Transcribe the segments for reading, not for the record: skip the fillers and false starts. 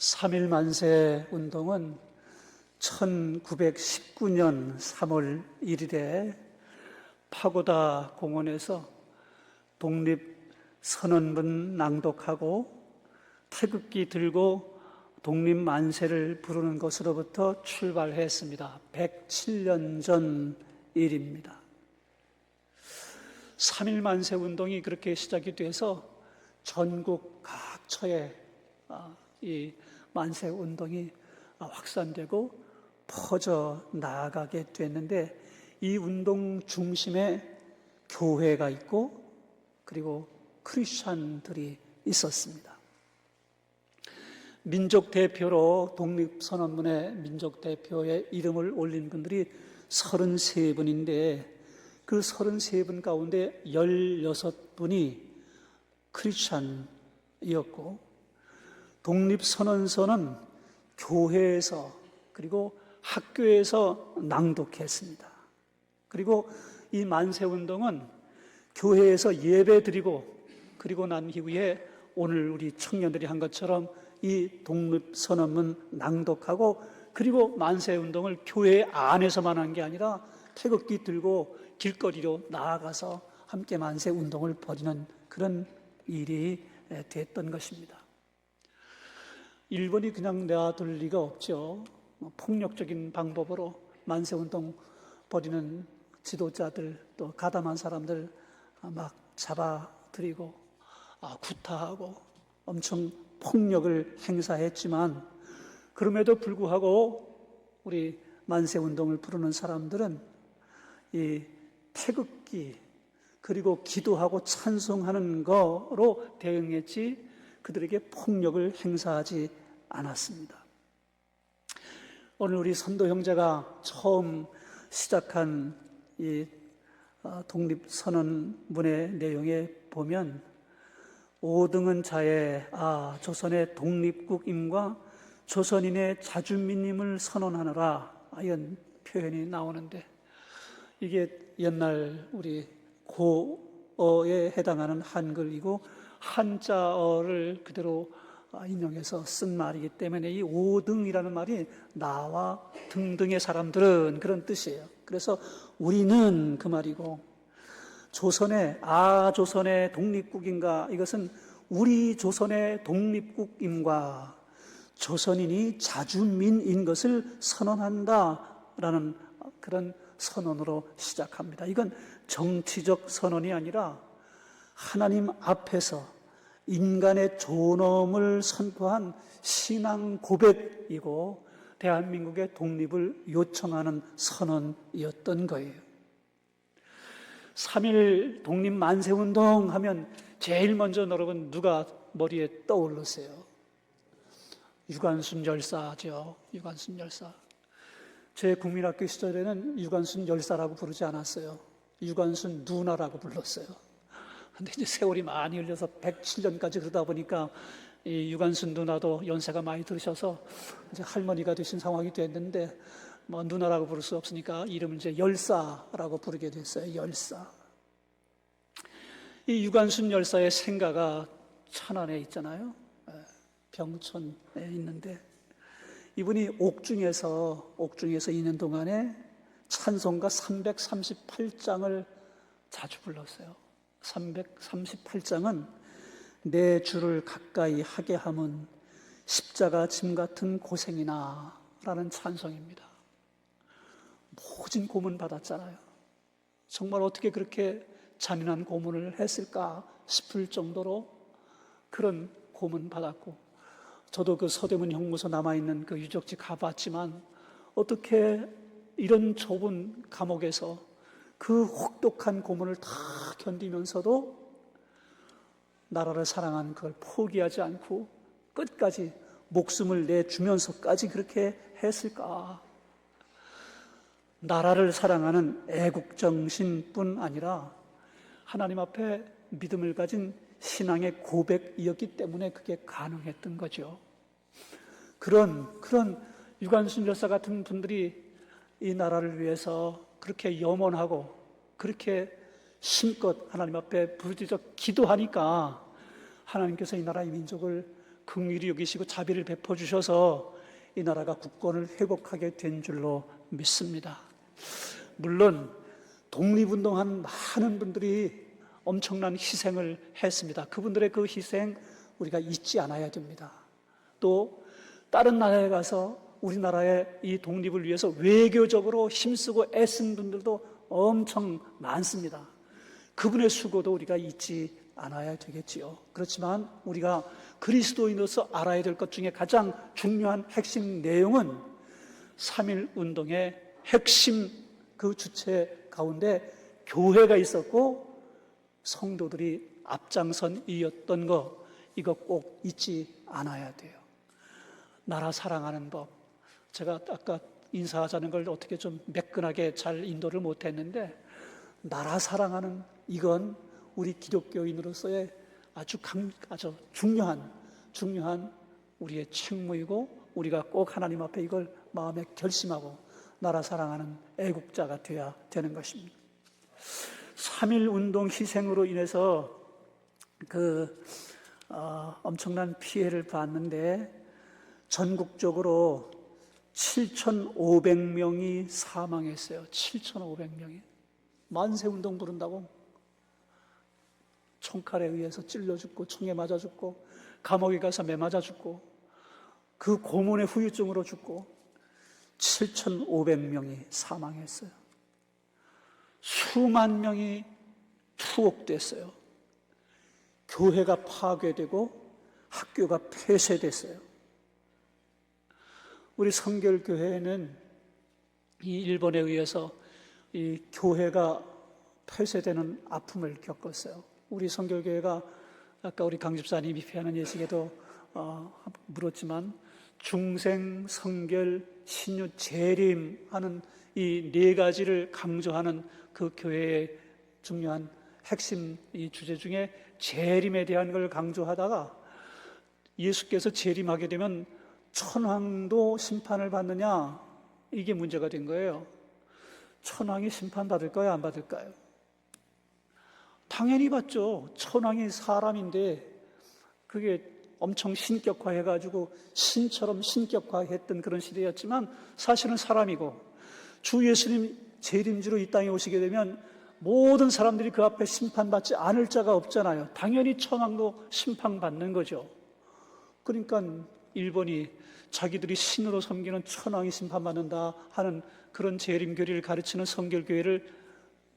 3일 만세 운동은 1919년 3월 1일에 파고다 공원에서 독립선언문 낭독하고 태극기 들고 독립만세를 부르는 것으로부터 출발했습니다. 107년 전 일입니다. 3일 만세 운동이 그렇게 시작이 돼서 전국 각처에 이 만세 운동이 확산되고 퍼져 나아가게 됐는데, 이 운동 중심에 교회가 있고 그리고 크리스찬들이 있었습니다. 민족 대표로 독립선언문에 민족 대표의 이름을 올린 분들이 33분인데 그 33분 가운데 16분이 크리스찬이었고, 독립선언서는 교회에서 그리고 학교에서 낭독했습니다. 그리고 이 만세운동은 교회에서 예배드리고 그리고 난 이후에 오늘 우리 청년들이 한 것처럼 이 독립선언문 낭독하고 그리고 만세운동을 교회 안에서만 한 게 아니라 태극기 들고 길거리로 나아가서 함께 만세운동을 벌이는 그런 일이 됐던 것입니다. 일본이 그냥 내아둘 리가 없죠. 폭력적인 방법으로 만세운동 벌이는 지도자들, 또 가담한 사람들 막 잡아들이고 구타하고 엄청 폭력을 행사했지만, 그럼에도 불구하고 우리 만세운동을 부르는 사람들은 이 태극기 그리고 기도하고 찬송하는 거로 대응했지 그들에게 폭력을 행사하지 않았습니다. 오늘 우리 선도 형제가 처음 시작한 이 독립선언문의 내용에 보면 5등은 자의 조선의 독립국임과 조선인의 자주민임을 선언하노라, 이런 표현이 나오는데, 이게 옛날 우리 고어에 해당하는 한글이고 한자어를 그대로 인용해서 쓴 말이기 때문에 이 5등이라는 말이 나와 등등의 사람들은 그런 뜻이에요. 그래서 우리는 그 말이고, 조선의 독립국인가, 이것은 우리 조선의 독립국임과 조선인이 자주민인 것을 선언한다라는 그런 선언으로 시작합니다. 이건 정치적 선언이 아니라 하나님 앞에서 인간의 존엄을 선포한 신앙 고백이고 대한민국의 독립을 요청하는 선언이었던 거예요. 3일 독립만세운동 하면 제일 먼저 여러분 누가 머리에 떠오르세요? 유관순 열사죠. 유관순 열사. 제 국민학교 시절에는 유관순 열사라고 부르지 않았어요. 유관순 누나라고 불렀어요. 근데 이제 세월이 많이 흘려서 107년까지 그러다 보니까 이 유관순 누나도 연세가 많이 들으셔서 이제 할머니가 되신 상황이 됐는데, 뭐 누나라고 부를 수 없으니까 이름을 이제 열사라고 부르게 됐어요. 열사. 이 유관순 열사의 생가가 천안에 있잖아요. 병천에 있는데, 이분이 옥중에서 있는 동안에 찬송가 338장을 자주 불렀어요. 338장은 내 주를 가까이 하게 함은 십자가 짐 같은 고생이나 라는 찬송입니다. 모진 고문 받았잖아요. 정말 어떻게 그렇게 잔인한 고문을 했을까 싶을 정도로 그런 고문 받았고, 저도 그 서대문 형무소 남아있는 그 유적지 가봤지만 어떻게 이런 좁은 감옥에서 그 혹독한 고문을 다 견디면서도 나라를 사랑한 그걸 포기하지 않고 끝까지 목숨을 내주면서까지 그렇게 했을까? 나라를 사랑하는 애국정신뿐 아니라 하나님 앞에 믿음을 가진 신앙의 고백이었기 때문에 그게 가능했던 거죠. 그런 유관순 열사 같은 분들이 이 나라를 위해서 그렇게 염원하고 그렇게 심껏 하나님 앞에 부르짖어 기도하니까 하나님께서 이 나라의 민족을 긍휼히 여기시고 자비를 베풀어 주셔서 이 나라가 국권을 회복하게 된 줄로 믿습니다. 물론 독립운동한 많은 분들이 엄청난 희생을 했습니다. 그분들의 그 희생 우리가 잊지 않아야 됩니다. 또 다른 나라에 가서 우리나라의 이 독립을 위해서 외교적으로 힘쓰고 애쓴 분들도 엄청 많습니다. 그분의 수고도 우리가 잊지 않아야 되겠지요. 그렇지만 우리가 그리스도인으로서 알아야 될 것 중에 가장 중요한 핵심 내용은 3.1 운동의 핵심 그 주체 가운데 교회가 있었고 성도들이 앞장선 이었던 거, 이거 꼭 잊지 않아야 돼요. 나라 사랑하는 법, 제가 아까 인사하자는 걸 어떻게 좀 매끈하게 잘 인도를 못했는데, 나라 사랑하는 이건 우리 기독교인으로서의 아주 중요한 우리의 책무이고, 우리가 꼭 하나님 앞에 이걸 마음에 결심하고 나라 사랑하는 애국자가 되어야 되는 것입니다. 3.1 운동 희생으로 인해서 엄청난 피해를 봤는데, 전국적으로 7,500명이 사망했어요. 7,500명이. 만세운동 부른다고 총칼에 의해서 찔러 죽고, 총에 맞아 죽고, 감옥에 가서 매 맞아 죽고, 그 고문의 후유증으로 죽고, 7,500명이 사망했어요. 수만 명이 투옥됐어요. 교회가 파괴되고 학교가 폐쇄됐어요. 우리 성결교회는 이 일본에 의해서 이 교회가 폐쇄되는 아픔을 겪었어요. 우리 성결교회가 아까 우리 강 집사님이 피하는 예식에도 물었지만, 중생, 성결, 신유, 재림 하는 이 네 가지를 강조하는 그 교회의 중요한 핵심 이 주제 중에 재림에 대한 걸 강조하다가, 예수께서 재림하게 되면 천황도 심판을 받느냐, 이게 문제가 된 거예요. 천황이 심판받을까요, 안 받을까요? 당연히 받죠. 천황이 사람인데 그게 엄청 신격화해가지고 신처럼 신격화했던 그런 시대였지만, 사실은 사람이고, 주 예수님 재림주로 이 땅에 오시게 되면 모든 사람들이 그 앞에 심판받지 않을 자가 없잖아요. 당연히 천황도 심판받는 거죠. 그러니까 일본이 자기들이 신으로 섬기는 천황이 심판받는다 하는 그런 재림교리를 가르치는 성결교회를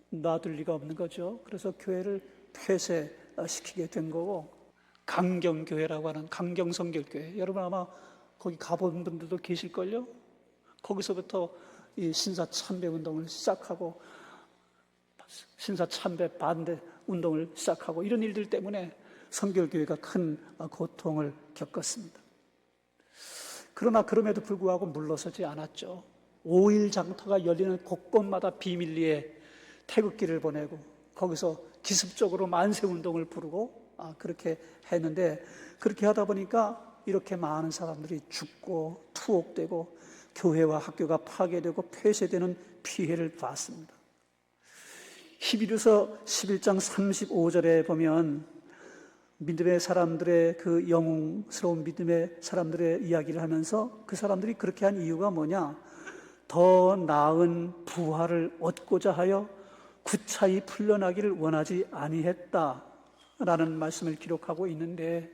놔둘 리가 없는 거죠. 그래서 교회를 폐쇄시키게 된 거고, 강경교회라고 하는 강경성결교회, 여러분 아마 거기 가본 분들도 계실걸요? 거기서부터 이 신사참배 운동을 시작하고, 신사참배 반대 운동을 시작하고, 이런 일들 때문에 성결교회가 큰 고통을 겪었습니다. 그러나 그럼에도 불구하고 물러서지 않았죠. 5일 장터가 열리는 곳곳마다 비밀리에 태극기를 보내고, 거기서 기습적으로 만세운동을 부르고 그렇게 했는데, 그렇게 하다 보니까 이렇게 많은 사람들이 죽고 투옥되고 교회와 학교가 파괴되고 폐쇄되는 피해를 봤습니다. 히브리서 11장 35절에 보면 믿음의 사람들의 그 영웅스러운 믿음의 사람들의 이야기를 하면서, 그 사람들이 그렇게 한 이유가 뭐냐, 더 나은 부활을 얻고자 하여 구차히 풀려나기를 원하지 아니했다라는 말씀을 기록하고 있는데,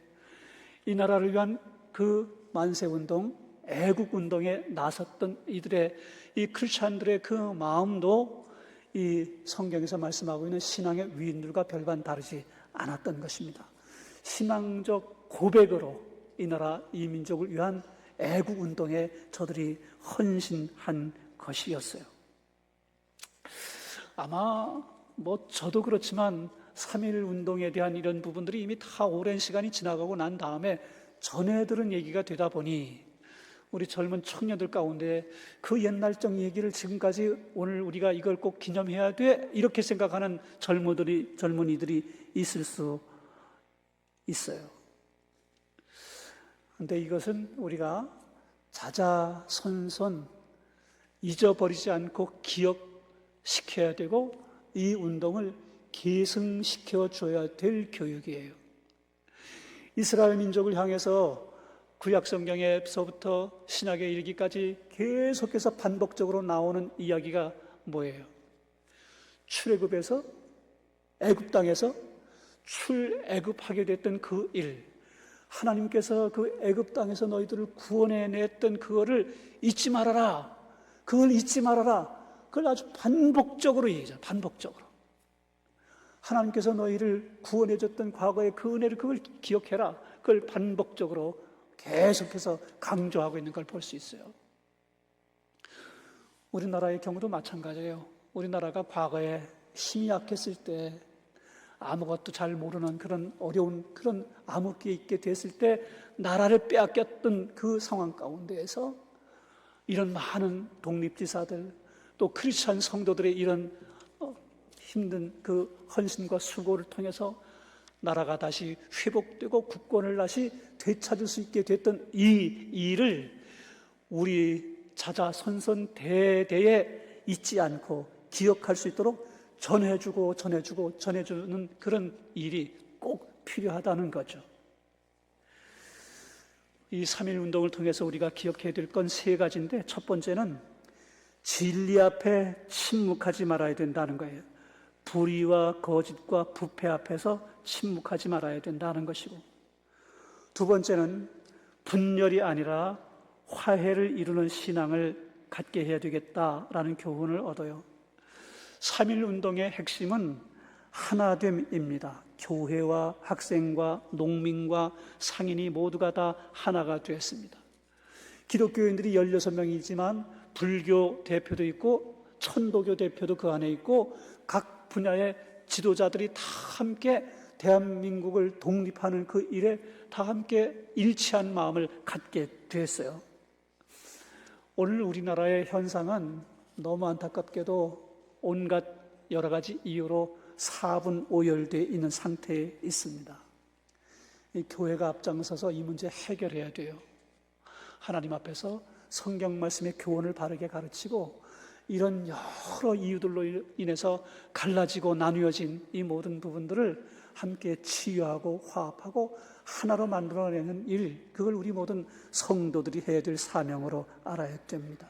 이 나라를 위한 그 만세운동, 애국운동에 나섰던 이들의, 이 크리스찬들의 그 마음도 이 성경에서 말씀하고 있는 신앙의 위인들과 별반 다르지 않았던 것입니다. 신앙적 고백으로 이 나라, 이 민족을 위한 애국운동에 저들이 헌신한 것이었어요. 아마 저도 그렇지만 3.1 운동에 대한 이런 부분들이 이미 다 오랜 시간이 지나가고 난 다음에 전해 들은 얘기가 되다 보니, 우리 젊은 청년들 가운데 그 옛날적 얘기를 지금까지 오늘 우리가 이걸 꼭 기념해야 돼, 이렇게 생각하는 젊은이들이 있을 수 있어요. 그런데 이것은 우리가 자자손손 잊어버리지 않고 기억시켜야 되고, 이 운동을 계승시켜 줘야 될 교육이에요. 이스라엘 민족을 향해서 구약 성경에서부터 신약에 이르기까지 계속해서 반복적으로 나오는 이야기가 뭐예요? 출애굽에서 애굽 땅에서 출애굽하게 됐던 그 일, 하나님께서 그 애굽 땅에서 너희들을 구원해냈던 그거를 잊지 말아라. 그걸 잊지 말아라. 그걸 아주 반복적으로 얘기하죠. 반복적으로. 하나님께서 너희를 구원해줬던 과거의 그 은혜를 그걸 기억해라. 그걸 반복적으로 계속해서 강조하고 있는 걸 볼 수 있어요. 우리나라의 경우도 마찬가지예요. 우리나라가 과거에 힘이 약했을 때, 아무것도 잘 모르는 그런 어려운 그런 암흑기에 있게 됐을 때 나라를 빼앗겼던 그 상황 가운데에서 이런 많은 독립지사들, 또 크리스찬 성도들의 이런 힘든 그 헌신과 수고를 통해서 나라가 다시 회복되고 국권을 다시 되찾을 수 있게 됐던 이 일을 우리 자자손손 대대에 잊지 않고 기억할 수 있도록 전해주는 그런 일이 꼭 필요하다는 거죠. 이 3.1 운동을 통해서 우리가 기억해야 될 건 세 가지인데, 첫 번째는 진리 앞에 침묵하지 말아야 된다는 거예요. 불의와 거짓과 부패 앞에서 침묵하지 말아야 된다는 것이고, 두 번째는 분열이 아니라 화해를 이루는 신앙을 갖게 해야 되겠다라는 교훈을 얻어요. 3.1 운동의 핵심은 하나됨입니다. 교회와 학생과 농민과 상인이 모두가 다 하나가 되었습니다. 기독교인들이 16명이지만 불교 대표도 있고 천도교 대표도 그 안에 있고 각 분야의 지도자들이 다 함께 대한민국을 독립하는 그 일에 다 함께 일치한 마음을 갖게 됐어요. 오늘 우리나라의 현상은 너무 안타깝게도 온갖 여러 가지 이유로 사분오열되어 있는 상태에 있습니다. 이 교회가 앞장서서 이 문제 해결해야 돼요. 하나님 앞에서 성경 말씀의 교훈을 바르게 가르치고 이런 여러 이유들로 인해서 갈라지고 나뉘어진 이 모든 부분들을 함께 치유하고 화합하고 하나로 만들어내는 일, 그걸 우리 모든 성도들이 해야 될 사명으로 알아야 됩니다.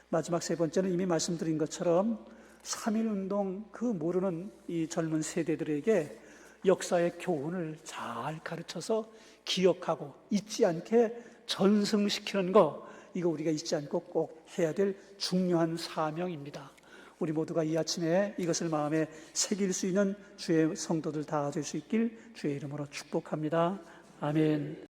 마지막 세 번째는 이미 말씀드린 것처럼 3.1 운동 그 모르는 이 젊은 세대들에게 역사의 교훈을 잘 가르쳐서 기억하고 잊지 않게 전승시키는 거, 이거 우리가 잊지 않고 꼭 해야 될 중요한 사명입니다. 우리 모두가 이 아침에 이것을 마음에 새길 수 있는 주의 성도들 다 될 수 있길 주의 이름으로 축복합니다. 아멘.